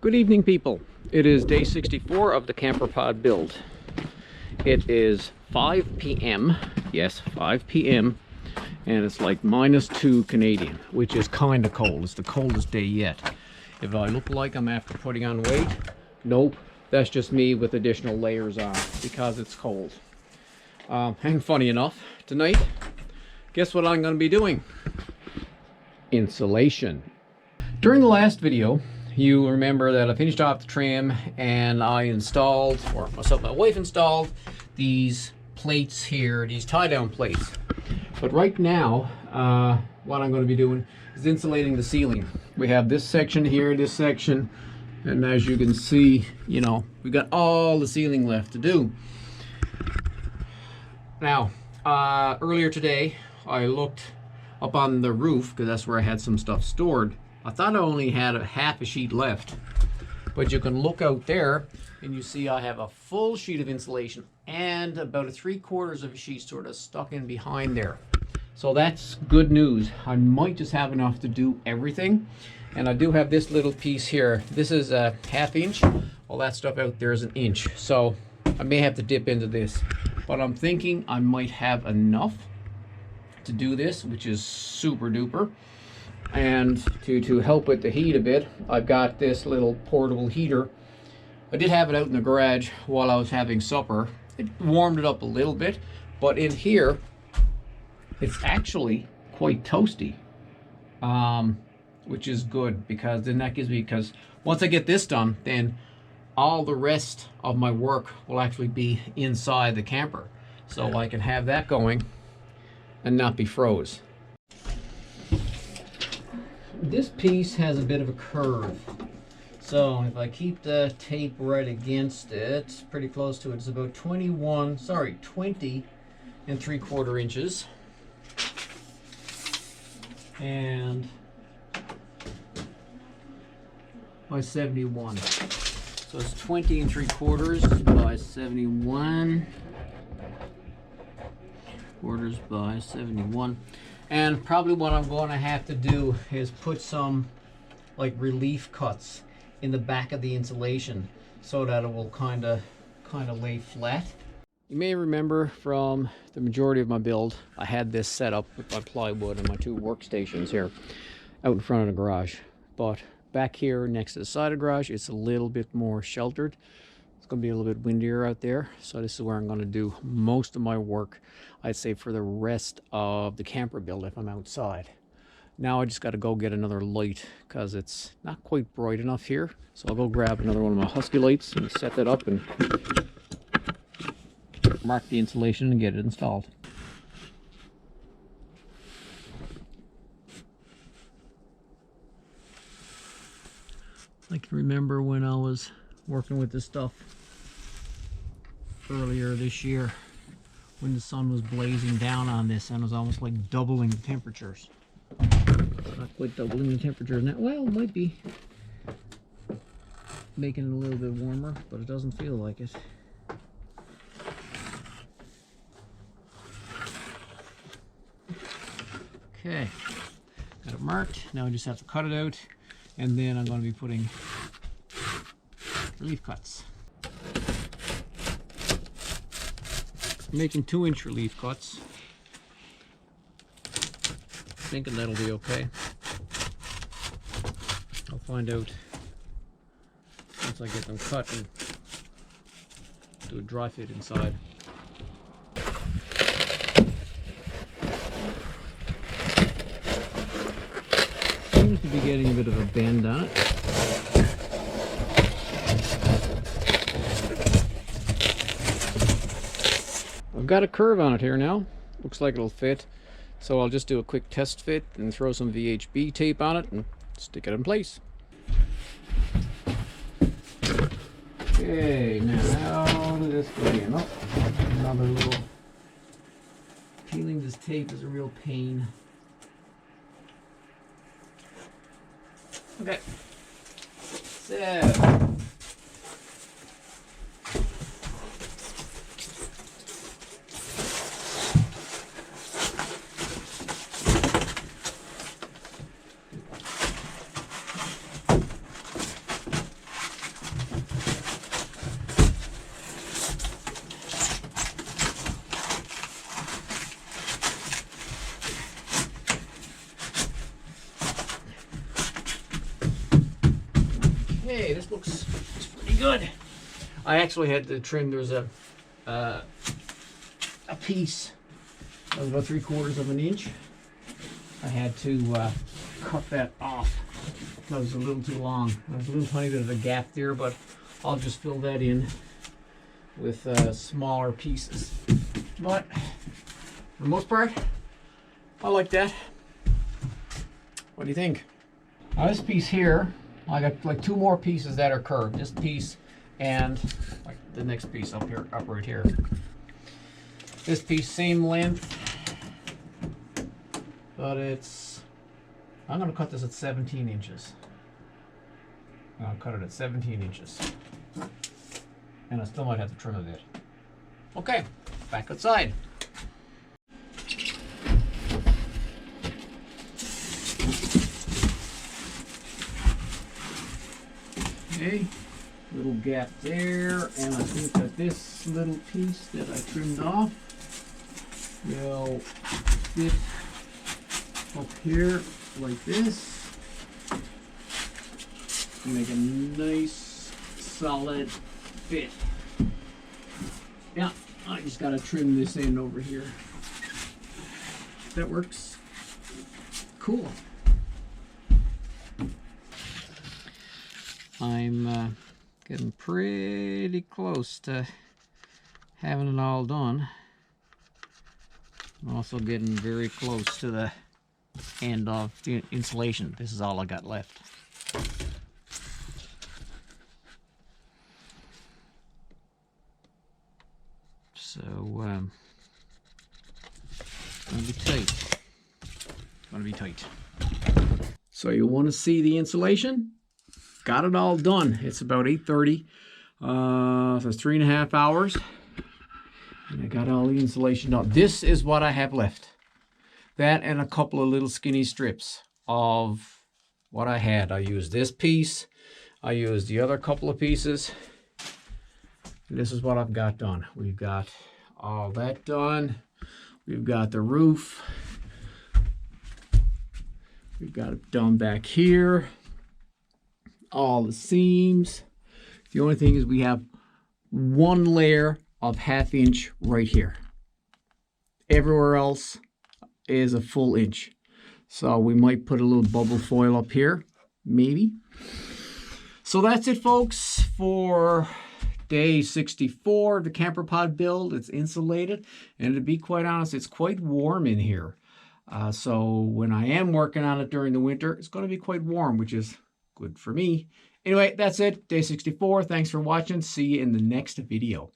Good evening, people. It is day 64 of the camper pod build. It is 5 p.m. Yes, 5 p.m. and it's like -2 Canadian, which is kind of cold. It's the coldest day yet. If I look like I'm after putting on weight, nope. That's just me with additional layers on because it's cold. And funny enough, tonight, guess what I'm going to be doing? Insulation. During the last video, you remember that I finished off the trim and I installed, or myself and my wife installed, these plates here, these tie-down plates. But right now, what I'm going to be doing is insulating the ceiling. We have this section here, this section, and as you can see, you know, we got all the ceiling left to do. Now, earlier today, I looked up on the roof, because that's where I had some stuff stored. I thought I only had half a sheet left, but you can look out there and you see I have a full sheet of insulation and about 3/4 of a sheet sort of stuck in behind there. So that's good news. I might just have enough to do everything. And I do have this little piece here. This is a 1/2 inch. All that stuff out there is 1 inch. So I may have to dip into this, but I'm thinking I might have enough to do this, which is super duper. And to help with the heat a bit, I've got this little portable heater. I did have it out in the garage while I was having supper. It warmed it up a little bit, but in here, it's actually quite toasty, which is good, because then that gives me, because once I get this done, then all the rest of my work will actually be inside the camper. So I can have that going and not be froze. This piece has a bit of a curve, so if I keep the tape right against it, pretty close to it, it's about 20 3/4 inches, and by 71. So it's 20 3/4 by 71 quarters by 71. And probably what I'm going to have to do is put some like relief cuts in the back of the insulation so that it will kind of lay flat. You may remember from the majority of my build, I had this set up with my plywood and my 2 workstations here out in front of the garage. But back here next to the side of the garage, it's a little bit more sheltered. It's going to be a little bit windier out there, so this is where I'm going to do most of my work, I'd say, for the rest of the camper build if I'm outside. Now I just got to go get another light because it's not quite bright enough here. So I'll go grab another one of my Husky lights and set that up and mark the insulation and get it installed. I can remember when I was working with this stuff earlier this year when the sun was blazing down on this and it was almost like doubling the temperatures. Not quite doubling the temperature now. Well, it might be making it a little bit warmer, but it doesn't feel like it. Okay, got it marked. Now I just have to cut it out, and then I'm going to be putting relief cuts. I'm making 2-inch relief cuts. Thinking that'll be okay. I'll find out once I get them cut and do a dry fit inside. Seems to be getting a bit of a bend on it. I've got a curve on it here now. Looks like it'll fit. So I'll just do a quick test fit and throw some VHB tape on it and stick it in place. Okay, now how did this go in? Oh, another little... Peeling this tape is a real pain. Okay. So... Okay, this looks pretty good. I actually had to trim. There's a piece that was about 3/4 of an inch. I had to cut that off. That was a little too long. There's a little tiny bit of a gap there, but I'll just fill that in with smaller pieces. But for the most part, I like that. What do you think? Now this piece here, I got like 2 more pieces that are curved. This piece and like the next piece up here, up right here. This piece same length, but I'm gonna cut this at 17 inches. I'll cut it at 17 inches. And I still might have to trim a bit. Okay, back outside. Okay, little gap there, and I think that this little piece that I trimmed off will fit up here like this. Make a nice solid fit. Yeah, I just gotta trim this end over here. That works. Cool. I'm getting pretty close to having it all done. I'm also getting very close to the end of the insulation. This is all I got left. So, it's gonna be tight. It's gonna be tight. So you want to see the insulation? Got it all done. It's about 8:30. So it's 3.5 hours. And I got all the insulation done. This is what I have left. That and a couple of little skinny strips of what I had. I used this piece. I used the other couple of pieces. And this is what I've got done. We've got all that done. We've got the roof. We've got it done back here. All the seams. The only thing is we have one layer of 1/2 inch right here. Everywhere else is a full inch. So we might put a little bubble foil up here, maybe. So that's it, folks, for day 64 of the camper pod build. It's insulated, and to be quite honest, it's quite warm in here. So when I am working on it during the winter, it's going to be quite warm, which is good for me. Anyway, that's it. Day 64. Thanks for watching. See you in the next video.